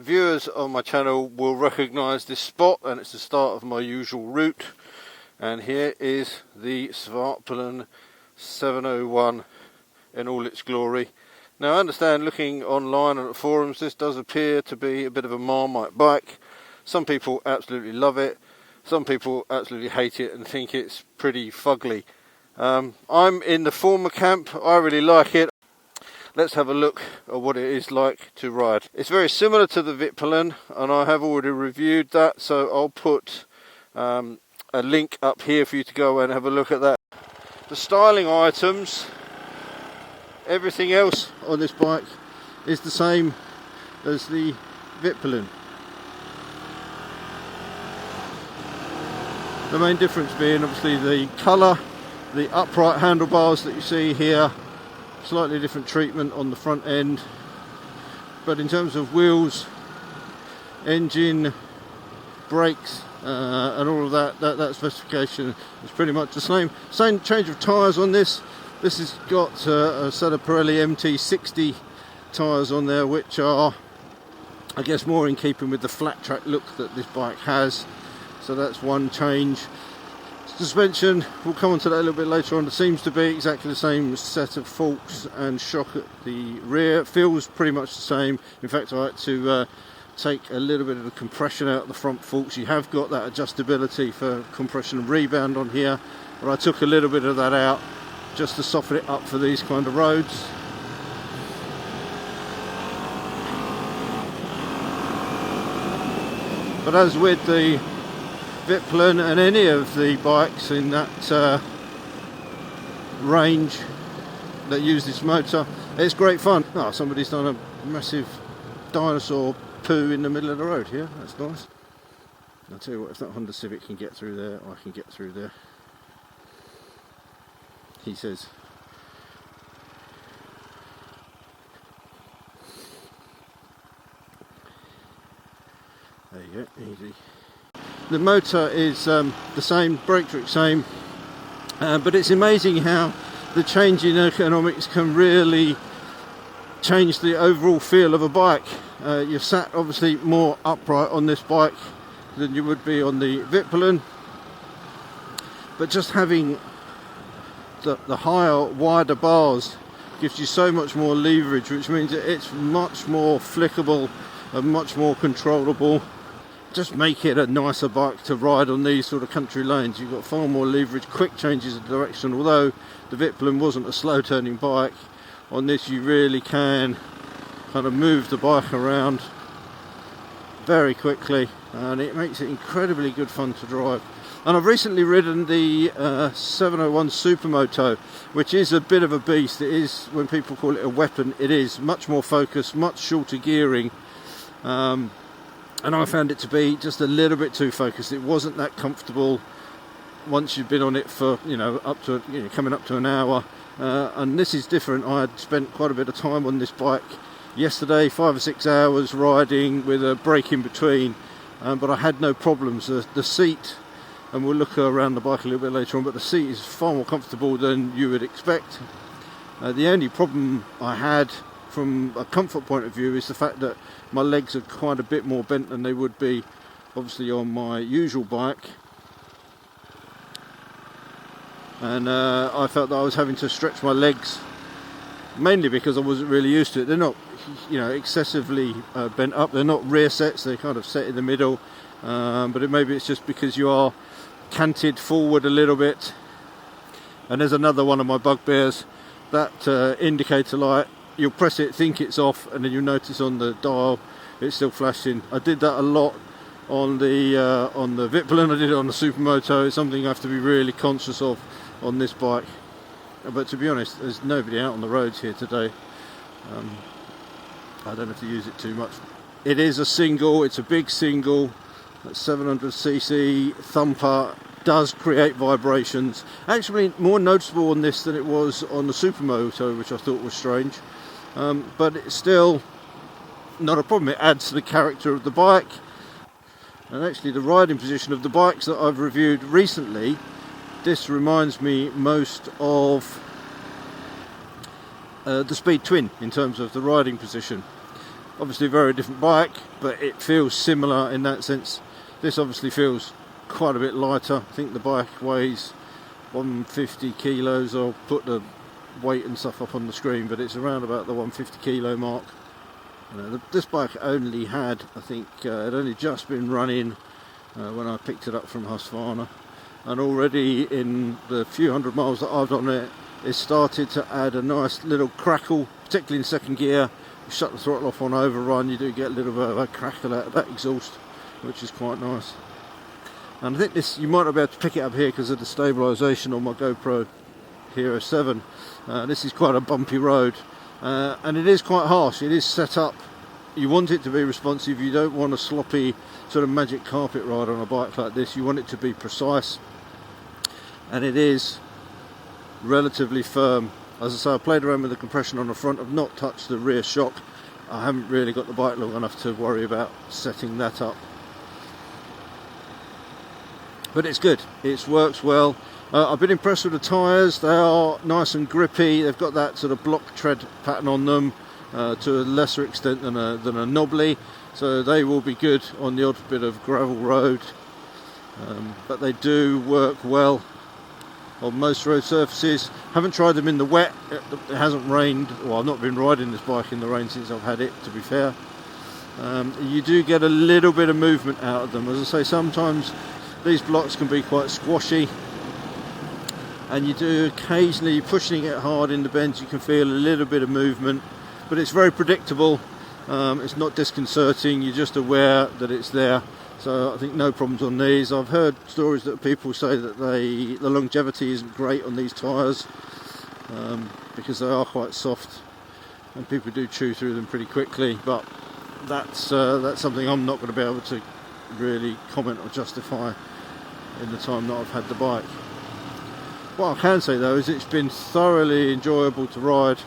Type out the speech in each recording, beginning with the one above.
Viewers on my channel will recognise this spot, and it's the start of my usual route. And here is the Svartpilen 701 in all its glory. Now I understand, looking online and at forums, this does appear to be a bit of a Marmite bike. Some people absolutely love it, some people absolutely hate it and think it's pretty fugly. I'm in the former camp. I really like it. Let's have a look at what it is like to ride. It's very similar to the Vitpilen, and I have already reviewed that, so I'll put a link up here for you to go and have a look at that. The styling items, everything else on this bike is the same as the Vitpilen. The main difference being obviously the colour, the upright handlebars that you see here, slightly different treatment on the front end, but in terms of wheels, engine, brakes and all of that specification is pretty much the same. Same change of tyres on this. This has got a set of Pirelli MT60 tyres on there, which are, I guess, more in keeping with the flat track look that this bike has. So that's one change. Suspension, we'll come on to that a little bit later on. It seems to be exactly the same set of forks and shock at the rear. Feels pretty much the same. In fact, I had to take a little bit of the compression out of the front forks. You have got that adjustability for compression and rebound on here, but I took a little bit of that out just to soften it up for these kind of roads. But as with the Vitpilen and any of the bikes in that range that use this motor, it's great fun. Oh, somebody's done a massive dinosaur poo in the middle of the road here. That's nice. I'll tell you what, if that Honda Civic can get through there, I can get through there. He says. There you go, easy. The motor is the same, brakes are the same, but it's amazing how the change in ergonomics can really change the overall feel of a bike. You're sat obviously more upright on this bike than you would be on the Vitpilen, but just having the higher, wider bars gives you so much more leverage, which means that it's much more flickable and much more controllable. Just make it a nicer bike to ride on these sort of country lanes. You've got far more leverage, quick changes of direction. Although the Vitpilen wasn't a slow turning bike, on this you really can kind of move the bike around very quickly, and it makes it incredibly good fun to drive. And I've recently ridden the 701 Supermoto, which is a bit of a beast. It is, when people call it a weapon, it is much more focused, much shorter gearing, and I found it to be just a little bit too focused. It wasn't that comfortable once you've been on it for, up to, coming up to an hour. And this is different. I had spent quite a bit of time on this bike yesterday, 5 or 6 hours riding with a break in between, but I had no problems. The seat, and we'll look around the bike a little bit later on, but the seat is far more comfortable than you would expect. The only problem I had from a comfort point of view is the fact that my legs are quite a bit more bent than they would be obviously on my usual bike, and I felt that I was having to stretch my legs, mainly because I wasn't really used to it. They're not excessively bent up, they're not rear sets, they're kind of set in the middle, but maybe it's just because you are canted forward a little bit. And there's another one of my bugbears, that indicator light. You'll press it, think it's off, and then you'll notice on the dial it's still flashing. I did that a lot on the Vitpilen. I did it on the Supermoto. It's something I have to be really conscious of on this bike. But to be honest, there's nobody out on the roads here today. I don't have to use it too much. It is a single, it's a big single, that 700cc thumper. Does create vibrations. Actually more noticeable on this than it was on the Supermoto, which I thought was strange. But it's still not a problem. It adds to the character of the bike. And actually the riding position of the bikes that I've reviewed recently, this reminds me most of the Speed Twin in terms of the riding position. Obviously a very different bike, but it feels similar in that sense. This obviously feels quite a bit lighter. I think the bike weighs 150 kilos. I'll put the weight and stuff up on the screen, but it's around about the 150 kilo mark. This bike only had, I think, it had only just been running when I picked it up from Husqvarna, and already in the few hundred miles that I've done it, it started to add a nice little crackle, particularly in second gear. You shut the throttle off on overrun, you do get a little bit of a crackle out of that exhaust, which is quite nice. And I think this, you might not be able to pick it up here because of the stabilisation on my GoPro Hero 7. This is quite a bumpy road, and it is quite harsh. It is set up, you want it to be responsive. You don't want a sloppy sort of magic carpet ride on a bike like this. You want it to be precise, and it is relatively firm. As I say, I played around with the compression on the front. I've not touched the rear shock. I haven't really got the bike long enough to worry about setting that up. But it's good, it works well. I've been impressed with the tyres. They are nice and grippy. They've got that sort of block tread pattern on them, to a lesser extent than a knobbly, so they will be good on the odd bit of gravel road, but they do work well on most road surfaces. Haven't tried them in the wet. It hasn't rained. Well, I've not been riding this bike in the rain since I've had it, to be fair. You do get a little bit of movement out of them. As I say, sometimes these blocks can be quite squashy, and you do occasionally, pushing it hard in the bends, you can feel a little bit of movement, but it's very predictable. It's not disconcerting, you're just aware that it's there. So I think no problems on these. I've heard stories that people say that the longevity isn't great on these tyres, because they are quite soft and people do chew through them pretty quickly, but that's something I'm not going to be able to really comment or justify in the time that I've had the bike. What I can say though is it's been thoroughly enjoyable to ride,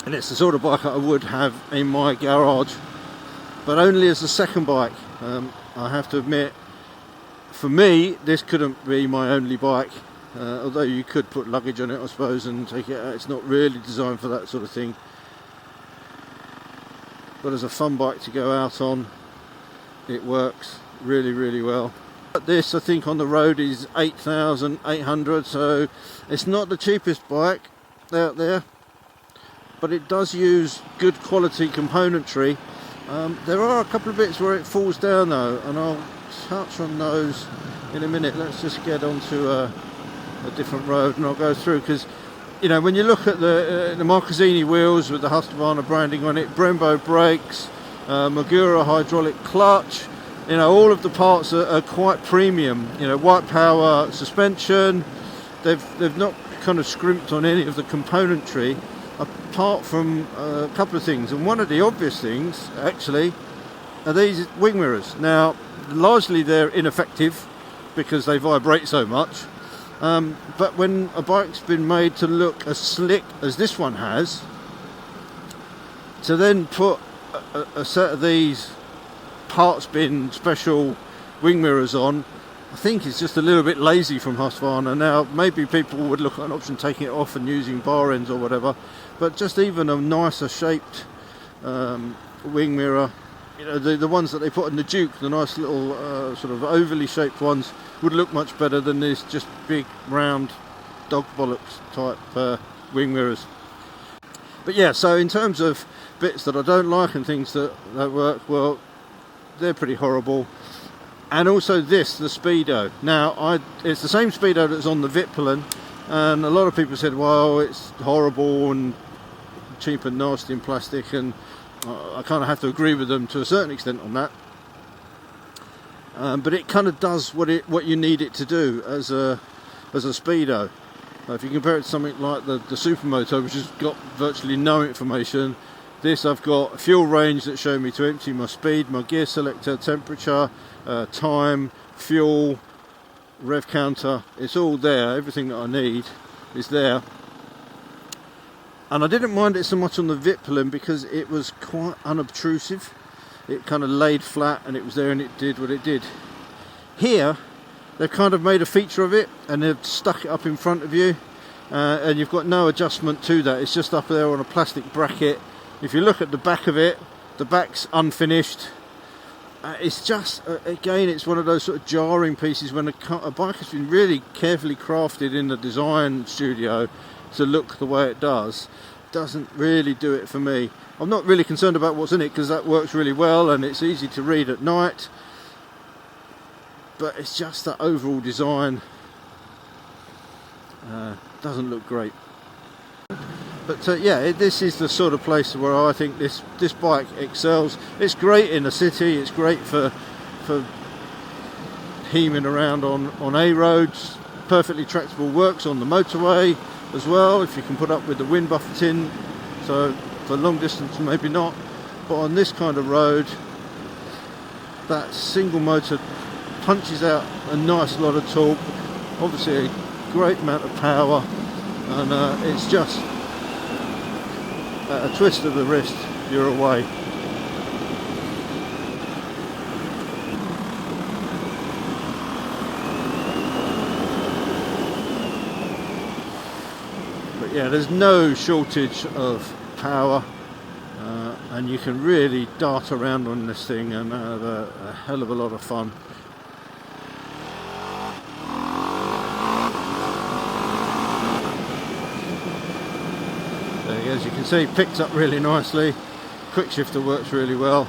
and it's the sort of bike that I would have in my garage, but only as a second bike. I have to admit, for me this couldn't be my only bike, although you could put luggage on it I suppose and take it out. It's not really designed for that sort of thing, but as a fun bike to go out on, it works really, really well. This, I think, on the road is 8,800, so it's not the cheapest bike out there, but it does use good quality componentry. There are a couple of bits where it falls down though, and I'll touch on those in a minute. Let's just get onto a different road and I'll go through, because you know, when you look at the Marcazzini wheels with the Husqvarna branding on it, Brembo brakes, Magura hydraulic clutch, you know, all of the parts are quite premium. You know, white power suspension. They've not kind of scrimped on any of the componentry, apart from a couple of things. And one of the obvious things, actually, are these wing mirrors. Now, largely they're ineffective because they vibrate so much. But when a bike's been made to look as slick as this one has, to then put a set of these parts bin special wing mirrors on, I think it's just a little bit lazy from Husqvarna. Now maybe people would look at an option taking it off and using bar ends or whatever, but just even a nicer shaped wing mirror, you know, the ones that they put in the Duke, the nice little sort of overly shaped ones, would look much better than this just big round dog bollocks type wing mirrors. But yeah, so in terms of bits that I don't like and things that work, well, they're pretty horrible. And also this, the Speedo. Now, it's the same Speedo that's on the Vitpilen, and a lot of people said, well, it's horrible and cheap and nasty and plastic, and I kind of have to agree with them to a certain extent on that. But it kind of does what you need it to do as a Speedo. If you compare it to something like the Supermoto, which has got virtually no information, this I've got a fuel range that showed me to empty my speed, my gear selector, temperature, time, fuel, rev counter. It's all there. Everything that I need is there. And I didn't mind it so much on the Vitpilen because it was quite unobtrusive. It kind of laid flat and it was there and it did what it did. Here they've kind of made a feature of it and they've stuck it up in front of you, and you've got no adjustment to that. It's just up there on a plastic bracket If you look at the back of it, the back's unfinished. It's just, again, it's one of those sort of jarring pieces when a bike has been really carefully crafted in the design studio to look the way it does. Doesn't really do it for me. I'm not really concerned about what's in it because that works really well and it's easy to read at night. But it's just that overall design doesn't look great. But yeah, this is the sort of place where I think this bike excels. It's great in the city, it's great for heaming around on A roads, perfectly tractable, works on the motorway as well if you can put up with the wind buffeting, so for long distance maybe not, but on this kind of road that single motor punches out a nice lot of torque, obviously a great amount of power, and it's just at a twist of the wrist you're away. But yeah, there's no shortage of power, and you can really dart around on this thing and have a hell of a lot of fun. As you can see, picked up really nicely. Quick shifter works really well,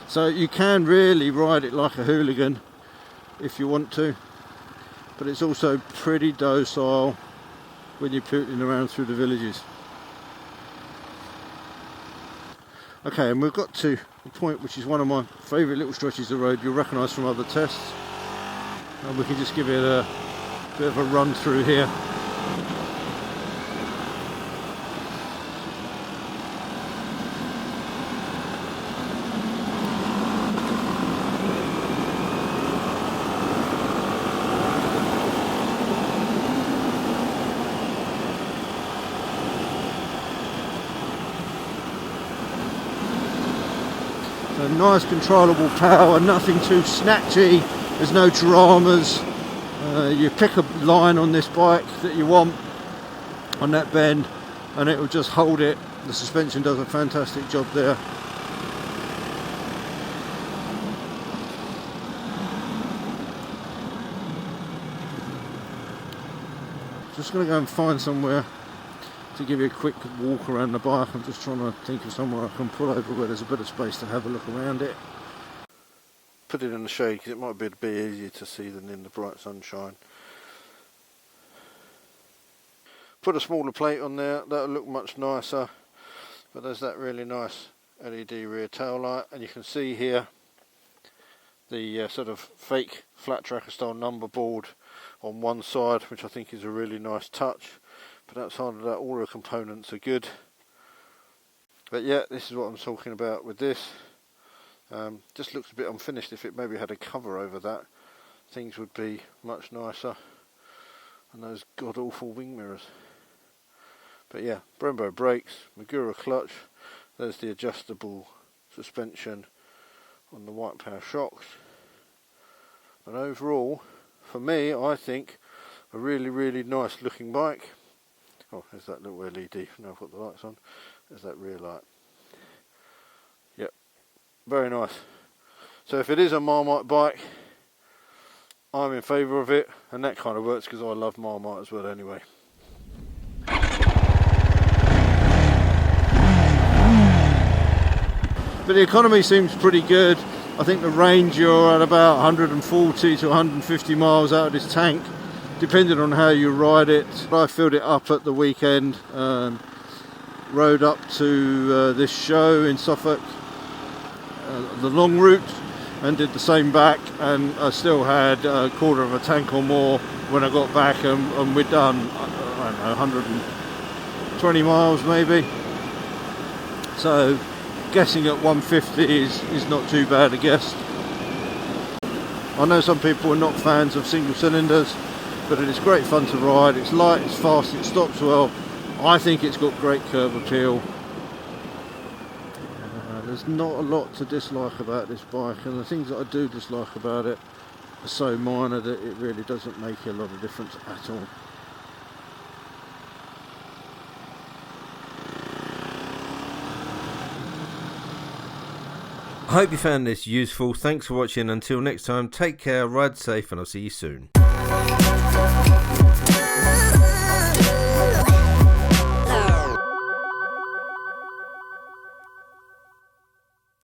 so you can really ride it like a hooligan if you want to, but it's also pretty docile when you're putting around through the villages. Okay, and we've got to the point which is one of my favourite little stretches of road you'll recognise from other tests, and we can just give it a bit of a run through here. Nice controllable power, nothing too snatchy, there's no dramas. You pick a line on this bike that you want on that bend and it will just hold it. The suspension does a fantastic job there. Just going to go and find somewhere to give you a quick walk around the bike. I'm just trying to think of somewhere I can pull over where there's a bit of space to have a look around it. Put it in the shade because it might be a bit easier to see than in the bright sunshine. Put a smaller plate on there, that'll look much nicer, but there's that really nice LED rear tail light, and you can see here the sort of fake flat tracker style number board on one side, which I think is a really nice touch. But outside of that, all the components are good. But yeah, this is what I'm talking about with this. Just looks a bit unfinished. If it maybe had a cover over that, things would be much nicer. And those god awful wing mirrors. But yeah, Brembo brakes, Magura clutch. There's the adjustable suspension on the white power shocks. But overall, for me, I think a really nice looking bike. Oh, there's that little LED, now I've got the lights on, there's that rear light. Yep, very nice. So if it is a Marmite bike, I'm in favour of it, and that kind of works because I love Marmite as well anyway. But the economy seems pretty good. I think the range, you're at about 140 to 150 miles out of this tank, depending on how you ride it. I filled it up at the weekend, rode up to this show in Suffolk, the long route, and did the same back, and I still had a quarter of a tank or more when I got back, and we'd done, I don't know, 120 miles maybe. So guessing at 150 is not too bad a guess. I know some people are not fans of single cylinders, but it is great fun to ride. It's light, it's fast, it stops well. I think it's got great curb appeal. There's not a lot to dislike about this bike, and the things that I do dislike about it are so minor that it really doesn't make a lot of difference at all. I hope you found this useful. Thanks for watching. Until next time, take care, ride safe, and I'll see you soon.